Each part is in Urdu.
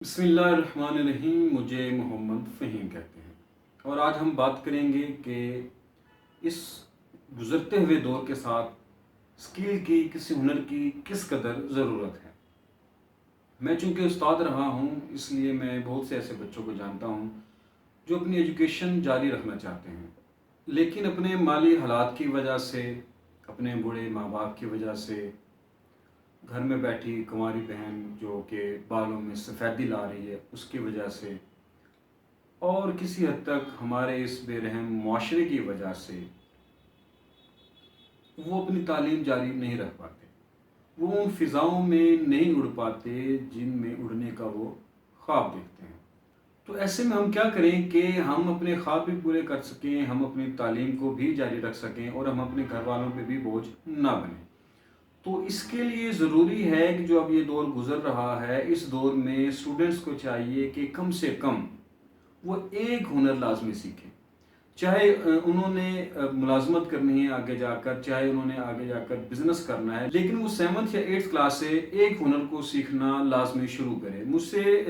بسم اللہ الرحمن الرحیم. مجھے محمد فہیم کہتے ہیں اور آج ہم بات کریں گے کہ اس گزرتے ہوئے دور کے ساتھ اسکل کی، کسی ہنر کی کس قدر ضرورت ہے. میں چونکہ استاد رہا ہوں اس لیے میں بہت سے ایسے بچوں کو جانتا ہوں جو اپنی ایجوکیشن جاری رکھنا چاہتے ہیں، لیکن اپنے مالی حالات کی وجہ سے، اپنے بوڑھے ماں باپ کی وجہ سے، گھر میں بیٹھی کنواری بہن جو کہ بالوں میں سفیدی لا رہی ہے اس کی وجہ سے، اور کسی حد تک ہمارے اس بے رحم معاشرے کی وجہ سے وہ اپنی تعلیم جاری نہیں رکھ پاتے. وہ ان فضاؤں میں نہیں اڑ پاتے جن میں اڑنے کا وہ خواب دیکھتے ہیں. تو ایسے میں ہم کیا کریں کہ ہم اپنے خواب بھی پورے کر سکیں، ہم اپنی تعلیم کو بھی جاری رکھ سکیں اور ہم اپنے گھر والوں پہ بھی بوجھ نہ بنیں. تو اس کے لیے ضروری ہے کہ جو اب یہ دور گزر رہا ہے اس دور میں اسٹوڈنٹس کو چاہیے کہ کم سے کم وہ ایک ہنر لازمی سیکھیں. چاہے انہوں نے ملازمت کرنی ہے آگے جا کر، چاہے انہوں نے آگے جا کر بزنس کرنا ہے، لیکن وہ 7th یا 8th کلاس سے ایک ہنر کو سیکھنا لازمی شروع کریں. مجھ سے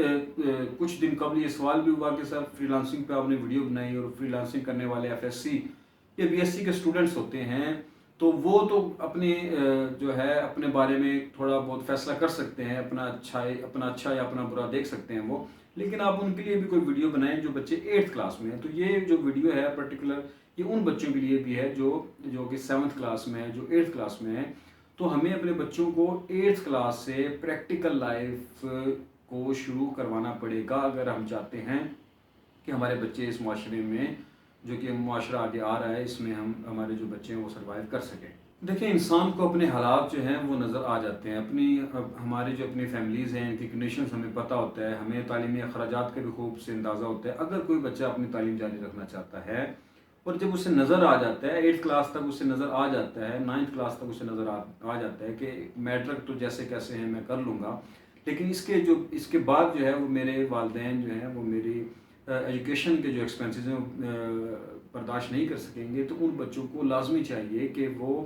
کچھ دن قبل یہ سوال بھی ہوا کہ سر فری لانسنگ پہ آپ نے ویڈیو بنائی، اور فری لانسنگ کرنے والے FSC یا BSc کے اسٹوڈنٹس ہوتے ہیں تو وہ تو اپنے جو ہے اپنے بارے میں تھوڑا بہت فیصلہ کر سکتے ہیں، اپنا اچھا یا اپنا برا دیکھ سکتے ہیں وہ، لیکن آپ ان کے لیے بھی کوئی ویڈیو بنائیں جو بچے 8th کلاس میں ہیں. تو یہ جو ویڈیو ہے پرٹیکولر یہ ان بچوں کے لیے بھی ہے جو کہ 7th کلاس میں ہے، جو 8th کلاس میں ہے. تو ہمیں اپنے بچوں کو 8th کلاس سے پریکٹیکل لائف کو شروع کروانا پڑے گا اگر ہم چاہتے ہیں کہ ہمارے بچے اس معاشرے میں، جو کہ معاشرہ آگے آ رہا ہے، اس میں ہمارے جو بچے ہیں وہ سروائیو کر سکیں. دیکھیں انسان کو اپنے حالات جو ہیں وہ نظر آ جاتے ہیں، ہماری جو اپنی فیملیز ہیں ان کی کنڈیشنز ہمیں پتہ ہوتا ہے، ہمیں تعلیمی اخراجات کا بھی خوب سے اندازہ ہوتا ہے. اگر کوئی بچہ اپنی تعلیم جاری رکھنا چاہتا ہے اور جب اسے نظر آ جاتا ہے 8th کلاس تک اسے نظر آ جاتا ہے، 9th کلاس تک اسے نظر آ جاتا ہے کہ میٹرک تو جیسے کیسے ہیں میں کر لوں گا، لیکن اس کے بعد جو ہے وہ میرے والدین جو ہیں وہ میری ایجوکیشن کے جو ایکسپینسز ہیں وہ برداشت نہیں کر سکیں گے. تو ان بچوں کو لازمی چاہیے کہ وہ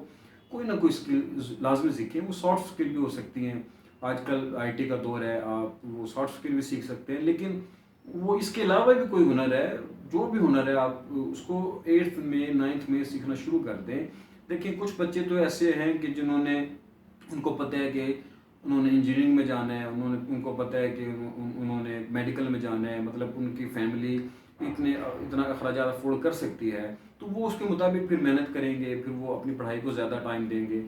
کوئی نہ کوئی اسکل لازمی سیکھیں. وہ سافٹ اسکل بھی ہو سکتی ہیں، آج کل IT کا دور ہے، آپ وہ سافٹ اسکل بھی سیکھ سکتے ہیں، لیکن وہ اس کے علاوہ بھی کوئی ہنر ہے، جو بھی ہنر ہے آپ اس کو 8th میں 9th میں سیکھنا شروع کر دیں. دیکھیں کچھ بچے تو ایسے ہیں کہ ان کو پتہ ہے کہ انہوں نے انجینئرنگ میں جانا ہے، ان کو پتہ ہے کہ انہوں نے میڈیکل میں جانا ہے، مطلب ان کی فیملی اتنا اخراجات افورڈ کر سکتی ہے تو وہ اس کے مطابق پھر محنت کریں گے، پھر وہ اپنی پڑھائی کو زیادہ ٹائم دیں گے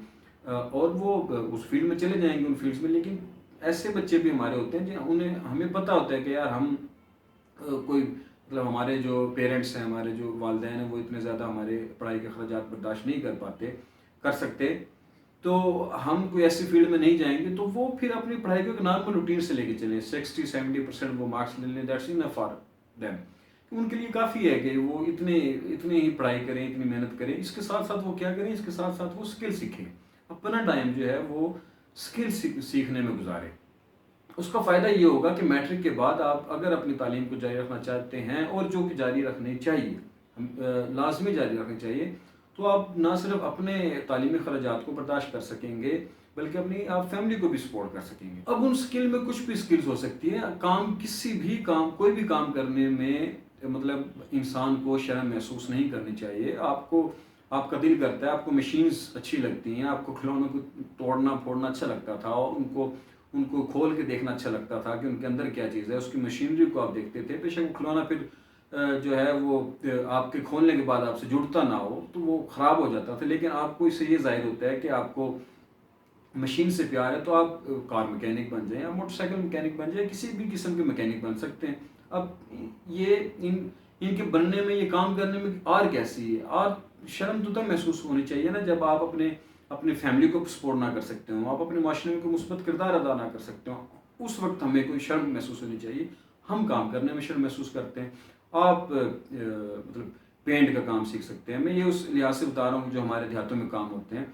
اور وہ اس فیلڈ میں چلے جائیں گے ان فیلڈز میں. لیکن ایسے بچے بھی ہمارے ہوتے ہیں ہمیں پتہ ہوتا ہے کہ یار ہم کوئی مطلب ہمارے جو پیرنٹس ہیں، ہمارے جو والدین ہیں وہ اتنے زیادہ ہمارے پڑھائی کے اخراجات برداشت نہیں کر سکتے، تو ہم کوئی ایسی فیلڈ میں نہیں جائیں گے. تو وہ پھر اپنی پڑھائی کو ایک نارمل روٹین سے لے کے چلیں، 60-70% وہ مارکس لے لیں، دیٹس انف فار دیم. ان کے لیے کافی ہے کہ وہ اتنے ہی پڑھائی کریں، اتنی محنت کریں. اس کے ساتھ ساتھ وہ کیا کریں، اس کے ساتھ ساتھ وہ اسکل سیکھیں، اپنا ٹائم جو ہے وہ اسکل سیکھنے میں گزاریں. اس کا فائدہ یہ ہوگا کہ میٹرک کے بعد آپ اگر اپنی تعلیم کو جاری رکھنا چاہتے ہیں، اور جو کہ جاری رکھنی چاہیے، لازمی جاری رکھنی چاہیے، تو آپ نہ صرف اپنے تعلیمی خراجات کو برداشت کر سکیں گے بلکہ اپنی آپ فیملی کو بھی سپورٹ کر سکیں گے. اب ان اسکل میں کچھ بھی اسکلز ہو سکتی ہیں، کوئی بھی کام کرنے میں مطلب انسان کو شرم محسوس نہیں کرنی چاہیے. آپ کا دل کرتا ہے، آپ کو مشینز اچھی لگتی ہیں، آپ کو کھلونوں کو توڑنا پھوڑنا اچھا لگتا تھا، اور ان کو کھول کے دیکھنا اچھا لگتا تھا کہ ان کے اندر کیا چیز ہے، اس کی مشینری کو آپ دیکھتے تھے. بے شک وہ کھلونا پھر جو ہے وہ آپ کے کھولنے کے بعد آپ سے جڑتا نہ ہو تو وہ خراب ہو جاتا تھا، لیکن آپ کو اس سے یہ ظاہر ہوتا ہے کہ آپ کو مشین سے پیار ہے، تو آپ کار مکینک بن جائیں یا موٹر سائیکل مکینک بن جائیں، کسی بھی قسم کے مکینک بن سکتے ہیں. اب یہ ان کے بننے میں، یہ کام کرنے میں آر کیسی ہے، آر شرم تو تب محسوس ہونی چاہیے نا جب آپ اپنے فیملی کو سپورٹ نہ کر سکتے ہوں، آپ اپنے معاشرے میں کوئی مثبت کردار ادا نہ کر سکتے ہوں. اس وقت ہمیں کوئی شرم محسوس ہونی چاہیے. ہم کام کرنے میں شرم محسوس کرتے ہیں. آپ مطلب پینٹ کا کام سیکھ سکتے ہیں، میں یہ اس لحاظ سے بتا رہا ہوں جو ہمارے دیہاتوں میں کام ہوتے ہیں.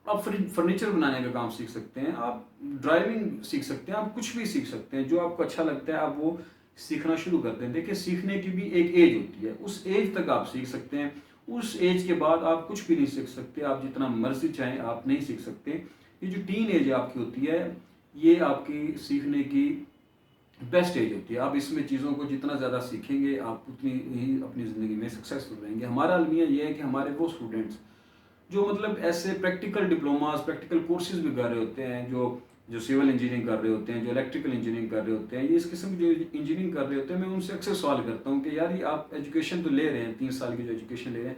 آپ فرنیچر بنانے کا کام سیکھ سکتے ہیں، آپ ڈرائیونگ سیکھ سکتے ہیں، آپ کچھ بھی سیکھ سکتے ہیں جو آپ کو اچھا لگتا ہے، آپ وہ سیکھنا شروع کرتے ہیں. دیکھیں سیکھنے کی بھی ایک ایج ہوتی ہے، اس ایج تک آپ سیکھ سکتے ہیں، اس ایج کے بعد آپ کچھ بھی نہیں سیکھ سکتے. آپ جتنا مرضی چاہیں آپ نہیں سیکھ سکتے. یہ جو ٹین ایج آپ کی ہوتی ہے یہ آپ کی سیکھنے کی بیسٹ ایج ہوتی ہے. آپ اس میں چیزوں کو جتنا زیادہ سیکھیں گے آپ اتنی ہی اپنی زندگی میں سکسیزفل رہیں گے. ہمارا المیہ یہ ہے کہ ہمارے وہ اسٹوڈنٹس جو مطلب ایسے پریکٹیکل ڈپلوماز پریکٹیکل کورسز بھی کر رہے ہوتے ہیں, جو سول انجینئرنگ کر رہے ہوتے ہیں, جو الیکٹریکل انجینئرنگ کر رہے ہوتے ہیں, یہ اس قسم کی جو انجینئرنگ کر رہے ہوتے ہیں, میں ان سے اکثر سوال کرتا ہوں کہ یار یہ آپ ایجوکیشن تو لے رہے ہیں, 3 سال کی جو ایجوکیشن لے رہے ہیں,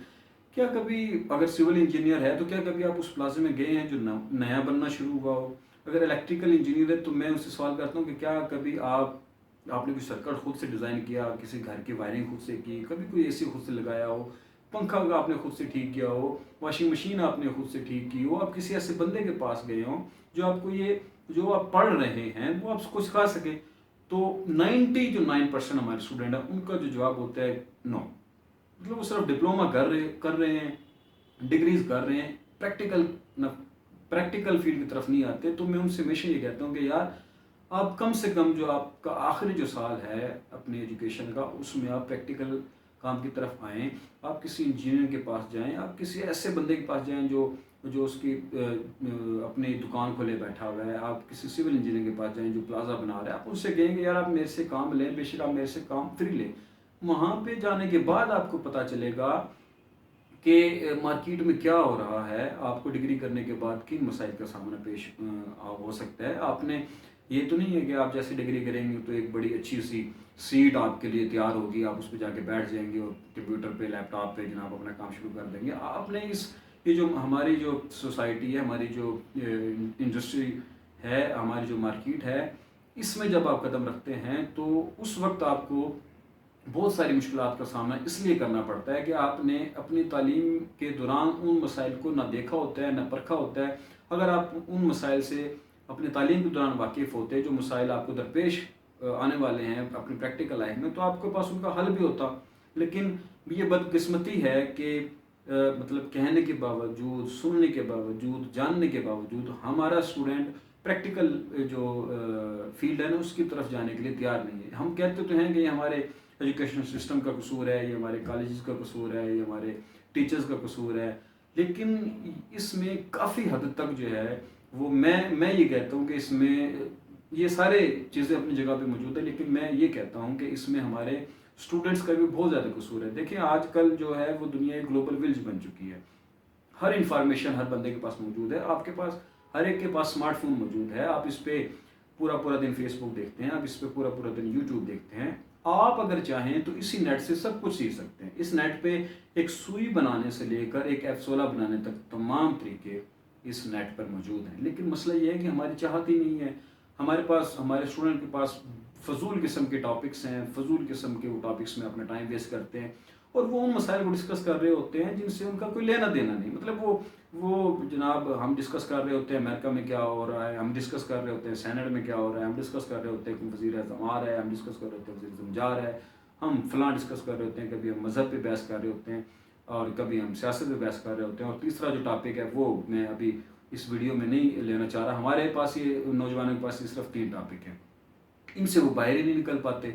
کیا کبھی اگر سول انجینئر ہے تو کیا کبھی آپ اس پلازے میں گئے ہیں جو نیا بننا شروع ہوا ہو؟ اگر الیکٹریکل انجینئر ہے تو میں اس سے سوال کرتا ہوں کہ کیا کبھی آپ نے کوئی سرکٹ خود سے ڈیزائن کیا, کسی گھر کی وائرنگ خود سے کی, کبھی کوئی اے سی خود سے لگایا ہو, پنکھا آپ نے خود سے ٹھیک کیا ہو, واشنگ مشین آپ نے خود سے ٹھیک کی ہو, آپ کسی ایسے بندے کے پاس گئے ہوں جو آپ کو یہ جو آپ پڑھ رہے ہیں وہ آپ کو سکھا سکے؟ تو 99% ہمارے اسٹوڈنٹ ہیں ان کا جو جواب ہوتا ہے نو. مطلب وہ صرف ڈپلوما کر رہے ہیں, ڈگریز کر رہے ہیں, پریکٹیکل فیلڈ کی طرف نہیں آتے. تو میں ان سے ہمیشہ یہ کہتا ہوں کہ یار آپ کم سے کم جو آپ کا آخری جو سال ہے اپنی ایجوکیشن کا اس میں آپ پریکٹیکل کام کی طرف آئیں. آپ کسی انجینئر کے پاس جائیں, آپ کسی ایسے بندے کے پاس جائیں جو اس کی اپنی دکان کھولے بیٹھا ہوا ہے, آپ کسی سول انجینئر کے پاس جائیں جو پلازا بنا رہا ہے, آپ ان سے کہیں گے یار آپ میرے سے کام لیں, بے شک آپ میرے سے کام فری لیں. وہاں پہ جانے کے بعد آپ کو پتہ چلے گا کہ مارکیٹ میں کیا ہو رہا ہے. آپ کو ڈگری کرنے کے بعد کن مسائل کا سامنا پیش ہو سکتا ہے. آپ نے یہ تو نہیں ہے کہ آپ جیسے ڈگری کریں گے تو ایک بڑی اچھی سی سیٹ آپ کے لیے تیار ہوگی, آپ اس پہ جا کے بیٹھ جائیں گے اور کمپیوٹر پہ لیپ ٹاپ پہ جناب اپنا کام شروع کر دیں گے. آپ نے یہ جو ہماری جو سوسائٹی ہے, ہماری جو انڈسٹری ہے, ہماری جو مارکیٹ ہے, اس میں جب آپ قدم رکھتے ہیں تو اس وقت آپ کو بہت ساری مشکلات کا سامنا اس لیے کرنا پڑتا ہے کہ آپ نے اپنی تعلیم کے دوران ان مسائل کو نہ دیکھا ہوتا ہے نہ پرکھا ہوتا ہے. اگر آپ ان مسائل سے اپنی تعلیم کے دوران واقف ہوتے جو مسائل آپ کو درپیش آنے والے ہیں اپنی پریکٹیکل لائف میں, تو آپ کے پاس ان کا حل بھی ہوتا. لیکن یہ بدقسمتی ہے کہ مطلب کہنے کے باوجود, سننے کے باوجود, جاننے کے باوجود ہمارا اسٹوڈنٹ پریکٹیکل جو فیلڈ ہے نا اس کی طرف جانے کے لیے تیار نہیں ہے. ہم کہتے تو ہیں کہ یہ ہمارے ایجوکیشن سسٹم کا قصور ہے, یہ ہمارے کالجز کا قصور ہے, یہ ہمارے ٹیچرز کا قصور ہے, لیکن اس میں کافی حد تک جو ہے وہ میں یہ کہتا ہوں کہ اس میں یہ سارے چیزیں اپنی جگہ پہ موجود ہے, لیکن میں یہ کہتا ہوں کہ اس میں ہمارے اسٹوڈنٹس کا بھی بہت زیادہ قصور ہے. دیکھیں آج کل جو ہے وہ دنیا ایک گلوبل ولیج بن چکی ہے. ہر انفارمیشن ہر بندے کے پاس موجود ہے, آپ کے پاس ہر ایک کے پاس اسمارٹ فون موجود ہے. آپ اس پہ پورا دن فیس بک دیکھتے ہیں, آپ اس پہ پورا دن یوٹیوب دیکھتے ہیں. آپ اگر چاہیں تو اسی نیٹ سے سب کچھ سیکھ سکتے ہیں. اس نیٹ پہ ایک سوئی بنانے سے لے کر ایک F16 بنانے تک تمام طریقے اس نیٹ پر موجود ہیں. لیکن مسئلہ یہ ہے کہ ہماری چاہت ہی نہیں ہے. ہمارے اسٹوڈنٹ کے پاس فضول قسم کے ٹاپکس ہیں, فضول قسم کے وہ ٹاپکس میں اپنا ٹائم ویسٹ کرتے ہیں, اور وہ ان مسائل کو ڈسکس کر رہے ہوتے ہیں جن سے ان کا کوئی لینا دینا نہیں. مطلب وہ جناب ہم ڈسکس کر رہے ہوتے ہیں امریکہ میں کیا ہو رہا ہے, ہم ڈسکس کر رہے ہوتے ہیں سینٹ میں کیا ہو رہا ہے, ہم ڈسکس کر رہے ہوتے ہیں کہ وزیر اعظم آ رہا ہے, ہم ڈسکس کر رہے ہوتے ہیں وزیر اعظم جا رہا ہے, ہم فلاں ڈسکس کر رہے ہوتے ہیں, کبھی ہم مذہب پہ بحث کر رہے ہوتے ہیں, اور کبھی ہم سیاست پہ بحث کر رہے ہوتے ہیں. اور تیسرا جو ٹاپک ہے وہ میں ابھی اس ویڈیو میں نہیں لینا چاہ رہا. ہمارے پاس یہ نوجوانوں کے پاس یہ صرف 3 ٹاپک ہیں, ان سے وہ باہر ہی نہیں نکل پاتے.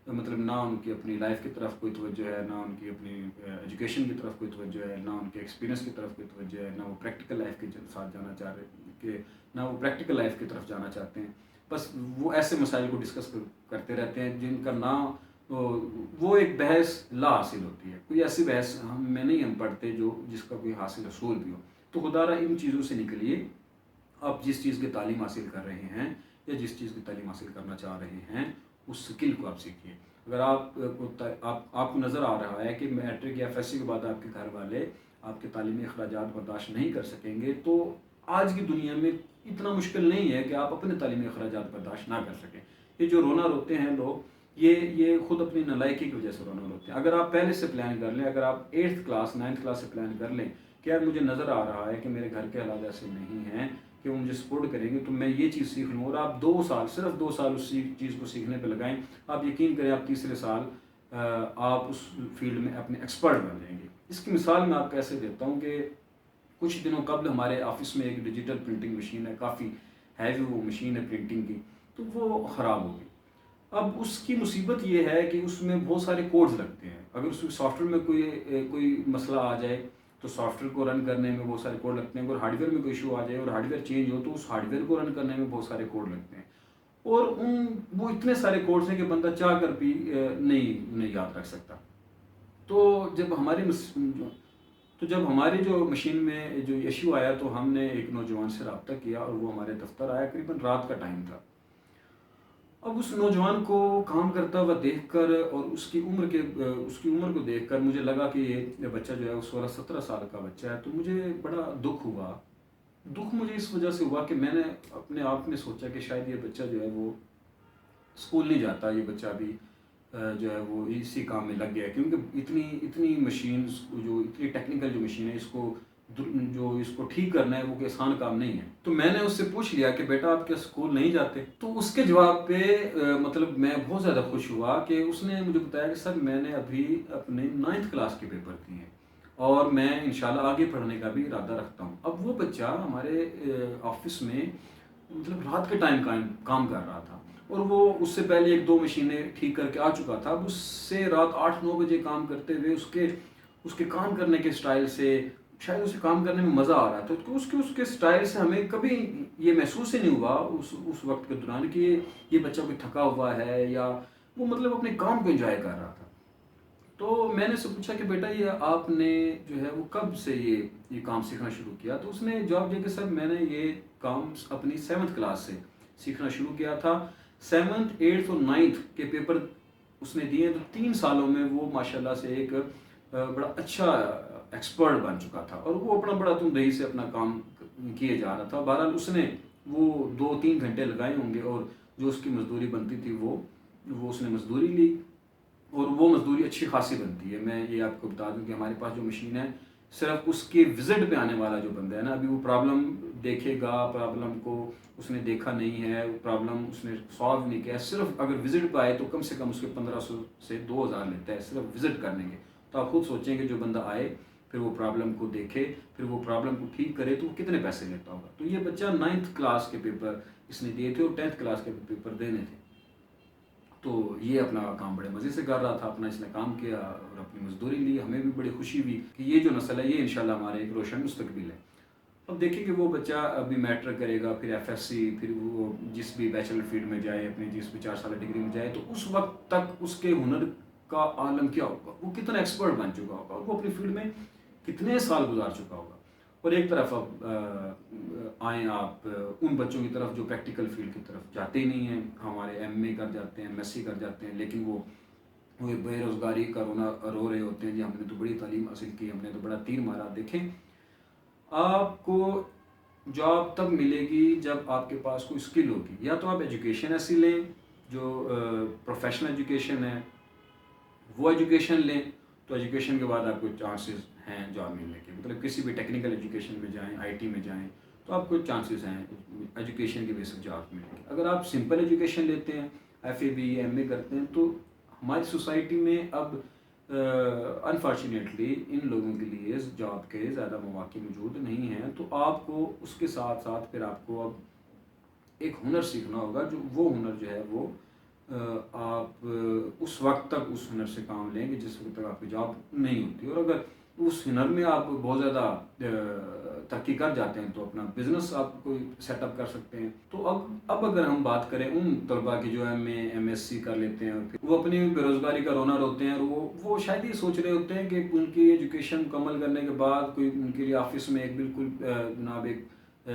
مطلب نہ ان کی اپنی لائف کی طرف کوئی توجہ ہے, نہ ان کی اپنی ایجوکیشن کی طرف کوئی توجہ ہے, نہ ان کے ایکسپیرینس کی طرف کوئی توجہ ہے, نہ وہ پریکٹیکل لائف کے ساتھ جانا چاہ رہے کہ نہ وہ پریکٹیکل لائف کی طرف جانا چاہتے ہیں. بس وہ ایسے مسائل کو ڈسکس کرتے رہتے ہیں جن کا نہ وہ ایک بحث لا حاصل ہوتی ہے. کوئی ایسی بحث میں نہیں ہم پڑھتے جس کا کوئی حاصل حصول بھی ہو. تو خدا را ان چیزوں سے نکلیے. آپ جس چیز کی تعلیم حاصل کر رہے ہیں یا جس چیز کی تعلیم حاصل کرنا چاہ رہے ہیں اس سکل کو آپ سیکھیے. اگر آپ کو نظر آ رہا ہے کہ میٹرک یا FSC کے بعد آپ کے گھر والے آپ کے تعلیمی اخراجات برداشت نہیں کر سکیں گے, تو آج کی دنیا میں اتنا مشکل نہیں ہے کہ آپ اپنے تعلیمی اخراجات برداشت نہ کر سکیں. یہ جو رونا روتے ہیں لوگ یہ خود اپنی نالائکی کی وجہ سے رونا روتے ہیں. اگر آپ پہلے سے پلان کر لیں, اگر آپ 8th کلاس 9th کلاس سے پلان کر لیں کہ یار مجھے نظر آ رہا ہے کہ میرے گھر کے حالات ایسے نہیں ہیں کہ وہ مجھے سپورٹ کریں گے, تو میں یہ چیز سیکھ لوں, اور آپ 2 سال صرف 2 سال اس چیز کو سیکھنے پہ لگائیں, آپ یقین کریں آپ تیسرے سال آپ اس فیلڈ میں اپنے ایکسپرٹ بن جائیں گے. اس کی مثال میں آپ کو ایسے دیتا ہوں کہ کچھ دنوں قبل ہمارے آفس میں ایک ڈیجیٹل پرنٹنگ مشین ہے, کافی ہیوی وہ مشین ہے پرنٹنگ کی, تو وہ خراب ہو گئی. اب اس کی مصیبت یہ ہے کہ اس میں بہت سارے کوڈز لگتے ہیں. اگر اس سافٹ ویئر میں کوئی مسئلہ آ جائے تو سافٹ ویئر کو رن کرنے میں بہت سارے کوڈ لگتے ہیں. اگر ہارڈ ویئر میں کوئی ایشو آ جائے اور ہارڈ ویئر چینج ہو تو اس ہارڈ ویئر کو رن کرنے میں بہت سارے کوڈ لگتے ہیں. اور وہ اتنے سارے کوڈز ہیں کہ بندہ چاہ کر بھی نہیں انہیں یاد رکھ سکتا. تو جب ہماری جو مشین میں جو ایشو آیا تو ہم نے ایک نوجوان سے رابطہ کیا اور وہ ہمارے دفتر آیا. قریباً رات کا ٹائم تھا. اب اس نوجوان کو کام کرتا ہوا دیکھ کر اور اس کی عمر کو دیکھ کر مجھے لگا کہ یہ بچہ جو ہے وہ 16-17 سال کا بچہ ہے. تو مجھے بڑا دکھ ہوا. مجھے اس وجہ سے ہوا کہ میں نے اپنے آپ میں سوچا کہ شاید یہ بچہ جو ہے وہ اسکول نہیں جاتا. یہ بچہ ابھی جو ہے وہ اسی کام میں لگ گیا ہے، کیونکہ اتنی مشینز جو اتنی ٹیکنیکل جو مشین ہے اس کو ٹھیک کرنا ہے وہ کوئی آسان کام نہیں ہے. تو میں نے اس سے پوچھ لیا کہ بیٹا آپ کیا اسکول نہیں جاتے؟ تو اس کے جواب پہ مطلب میں بہت زیادہ خوش ہوا کہ اس نے مجھے بتایا کہ سر میں نے ابھی اپنے 9th کلاس کے پیپر دیے ہیں اور میں انشاءاللہ آگے پڑھنے کا بھی ارادہ رکھتا ہوں. اب وہ بچہ ہمارے آفس میں مطلب رات کے ٹائم کام کر رہا تھا اور وہ اس سے پہلے 1-2 مشینیں ٹھیک کر کے آ چکا تھا. اب اس سے رات 8-9 بجے کام کرتے ہوئے اس کے کام کرنے کے سٹائل سے شاید اسے کام کرنے میں مزہ آ رہا تھا. تو اس کے سٹائل سے ہمیں کبھی یہ محسوس ہی نہیں ہوا اس وقت کے دوران کہ یہ بچہ کوئی تھکا ہوا ہے یا وہ مطلب اپنے کام کو انجوائے کر رہا تھا. تو میں نے اس سے پوچھا کہ بیٹا یہ آپ نے جو ہے وہ کب سے یہ کام سیکھنا شروع کیا؟ تو اس نے جواب دیا کہ سر میں نے یہ کام اپنی 7th کلاس سے سیکھنا شروع کیا تھا. 7th 8th اور 9th کے پیپر اس نے دیے تو 3 سالوں میں وہ ماشاءاللہ سے ایک بڑا اچھا ایکسپرٹ بن چکا تھا اور وہ اپنا بڑا تندہی سے اپنا کام کیے جا رہا تھا. بہرحال اس نے وہ 2-3 گھنٹے لگائے ہوں گے اور جو اس کی مزدوری بنتی تھی وہ اس نے مزدوری لی اور وہ مزدوری اچھی خاصی بنتی ہے. میں یہ آپ کو بتا دوں کہ ہمارے پاس جو مشین ہے صرف اس کے وزٹ پہ آنے والا جو بندہ ہے نا ابھی وہ پرابلم دیکھے گا، پرابلم کو اس نے دیکھا نہیں ہے، پرابلم اس نے سالو نہیں کیا، صرف اگر وزٹ پہ آئے تو کم سے کم اس کے 1500 سے 2000 لیتا ہے صرف وزٹ کرنے کے. تو آپ خود سوچیں کہ جو بندہ آئے پھر وہ پرابلم کو دیکھے پھر وہ پرابلم کو ٹھیک کرے تو وہ کتنے پیسے لیتا ہوگا. تو یہ بچہ 9th کلاس کے پیپر اس نے دیے تھے اور 10th کلاس کے پیپر دینے تھے. تو یہ اپنا کام بڑے مزے سے کر رہا تھا، اپنا اس نے کام کیا اور اپنی مزدوری لی. ہمیں بھی بڑی خوشی ہوئی کہ یہ جو نسل ہے یہ انشاءاللہ ہمارے ایک روشن مستقبل ہے. اب دیکھیں کہ وہ بچہ ابھی میٹرک کرے گا، پھر FSC، پھر وہ جس بھی بیچلر فیلڈ میں جائے، اپنی جس بھی 4 سالہ ڈگری میں جائے، تو اس وقت تک اس کے ہنر کا عالم کیا ہوگا، وہ کتنا ایکسپرٹ بن چکا ہوگا، وہ اپنی فیلڈ میں کتنے سال گزار چکا ہوگا. اور ایک طرف اب آئیں آپ ان بچوں کی طرف جو پریکٹیکل فیلڈ کی طرف جاتے ہی نہیں ہیں. ہمارے MA کر جاتے ہیں، MSc کر جاتے ہیں، لیکن وہ بے روزگاری کا رو رہے ہوتے ہیں. جی ہم نے تو بڑی تعلیم حاصل کی، ہم نے تو بڑا تیر مارا. دیکھیں آپ کو جاب تب ملے گی جب آپ کے پاس کوئی اسکل ہوگی. یا تو آپ ایجوکیشن ایسی لیں جو پروفیشنل ایجوکیشن ہے، وہ ایجوکیشن لیں تو ایجوکیشن کے بعد آپ کو چانسز ہیں جاب ملنے کے. مطلب کسی بھی ٹیکنیکل ایجوکیشن میں جائیں، IT میں جائیں تو آپ کو چانسز ہیں ایجوکیشن کے بیس پر جاب ملنے کے. اگر آپ سمپل ایجوکیشن لیتے ہیں، FA BA MA کرتے ہیں تو ہماری سوسائٹی میں اب انفارچونیٹلی ان لوگوں کے لیے جاب کے زیادہ مواقع موجود نہیں ہیں. تو آپ کو اس کے ساتھ ساتھ پھر آپ کو اب ایک ہنر سیکھنا ہوگا. جو وہ ہنر جو ہے وہ آپ اس وقت تک اس ہنر سے کام لیں گے جس وقت تک آپ کی جاب نہیں ہوتی. اور اگر اس ہنر میں آپ بہت زیادہ ترقی کر جاتے ہیں تو اپنا بزنس آپ کوئی سیٹ اپ کر سکتے ہیں. تو اب اگر ہم بات کریں ان طلباء کی جو MA MSc کر لیتے ہیں اور پھر وہ اپنی بے روزگاری کا رونا روتے ہیں اور وہ شاید یہ سوچ رہے ہوتے ہیں کہ ان کی ایجوکیشن مکمل کرنے کے بعد کوئی ان کے لیے آفس میں ایک بالکل جناب ایک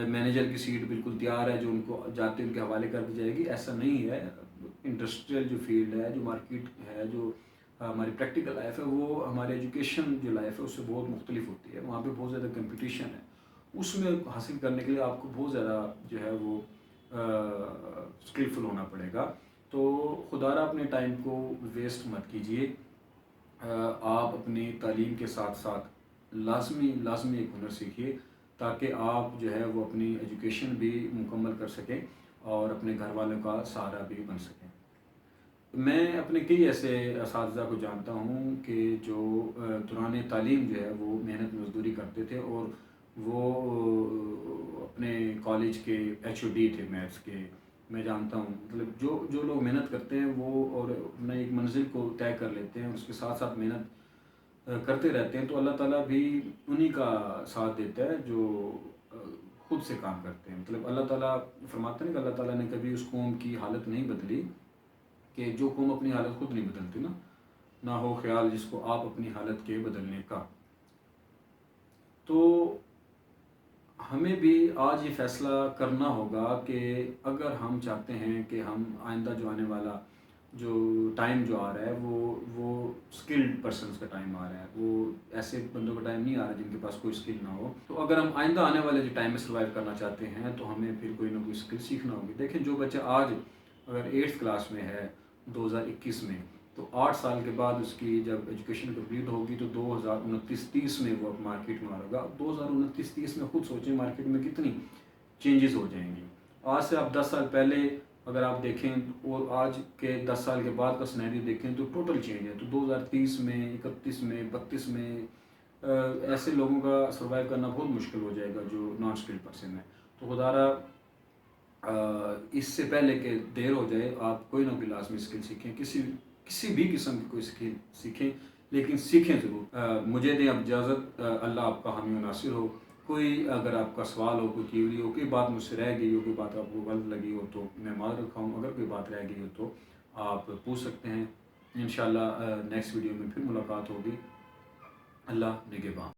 مینیجر کی سیٹ بالکل تیار ہے جو ان کو جاتے ان کے حوالے کر دی جائے گی. ایسا نہیں ہے. انڈسٹریل جو فیلڈ ہے، جو مارکیٹ ہے، جو ہماری پریکٹیکل لائف ہے، وہ ہمارے ایجوکیشن جو لائف ہے اس سے بہت مختلف ہوتی ہے. وہاں پہ بہت زیادہ کمپٹیشن ہے. اس میں حاصل کرنے کے لیے آپ کو بہت زیادہ جو ہے وہ اسکلفل ہونا پڑے گا. تو خدا را اپنے ٹائم کو ویسٹ مت کیجیے. آپ اپنی تعلیم کے ساتھ ساتھ لازمی ایک ہنر سیکھیے تاکہ آپ جو ہے وہ اپنی ایجوکیشن بھی مکمل کر سکیں اور اپنے گھر والوں کا سہارا بھی بن سکیں. میں اپنے کئی ایسے اساتذہ کو جانتا ہوں کہ جو دوران تعلیم جو ہے وہ محنت مزدوری کرتے تھے اور وہ اپنے کالج کے HOD تھے میتھس کے. میں جانتا ہوں مطلب جو لوگ محنت کرتے ہیں وہ اور اپنا ایک منزل کو طے کر لیتے ہیں، اس کے ساتھ ساتھ محنت کرتے رہتے ہیں تو اللہ تعالیٰ بھی انہی کا ساتھ دیتا ہے جو خود سے کام کرتے ہیں. مطلب اللہ تعالیٰ فرماتے ہیں کہ اللہ تعالیٰ نے کبھی اس قوم کی حالت نہیں بدلی کہ جو قوم اپنی حالت خود نہیں بدلتی نا، نہ ہو خیال جس کو آپ اپنی حالت کے بدلنے کا. تو ہمیں بھی آج یہ فیصلہ کرنا ہوگا کہ اگر ہم چاہتے ہیں کہ ہم آئندہ جو آنے والا جو ٹائم جو آ رہا ہے وہ اسکلڈ پرسنس کا ٹائم آ رہا ہے، وہ ایسے بندوں کا ٹائم نہیں آ رہا جن کے پاس کوئی اسکل نہ ہو. تو اگر ہم آئندہ آنے والے جو ٹائم میں سروائیو کرنا چاہتے ہیں تو ہمیں پھر کوئی نہ کوئی اسکل سیکھنا ہوگی. دیکھیں جو بچہ آج اگر 8th کلاس میں ہے 2021 میں، تو 8 سال کے بعد اس کی جب ایجوکیشن کمپلیٹ ہوگی تو 2029-30 میں وہ مارکیٹ میں آ گا. 2029-30 میں خود سوچیں مارکیٹ میں کتنی چینجز ہو جائیں گی. آج سے آپ 10 سال پہلے اگر آپ دیکھیں اور آج کے 10 سال کے بعد کا سینیریو دیکھیں تو ٹوٹل چینج ہے. تو 2030 میں 31 میں 32 میں ایسے لوگوں کا سروائیو کرنا بہت مشکل ہو جائے گا جو نان اسکلڈ پرسن ہے. تو خدا رہا اس سے پہلے کہ دیر ہو جائے آپ کوئی نہ کوئی لازمی اسکل سیکھیں، کسی بھی قسم کی کوئی اسکل سیکھیں، لیکن سیکھیں ضرور. مجھے دیں اب اجازت، اللہ آپ کا حامی و ناصر ہو. کوئی اگر آپ کا سوال ہو، کوئی کیوری ہو، کوئی بات مجھ سے رہ گئی ہو، کوئی بات آپ کو غلط لگی ہو تو میں معذرت رکھا ہوں. اگر کوئی بات رہ گئی ہو تو آپ پوچھ سکتے ہیں. انشاءاللہ نیکسٹ ویڈیو میں پھر ملاقات ہوگی. اللہ نگہباں.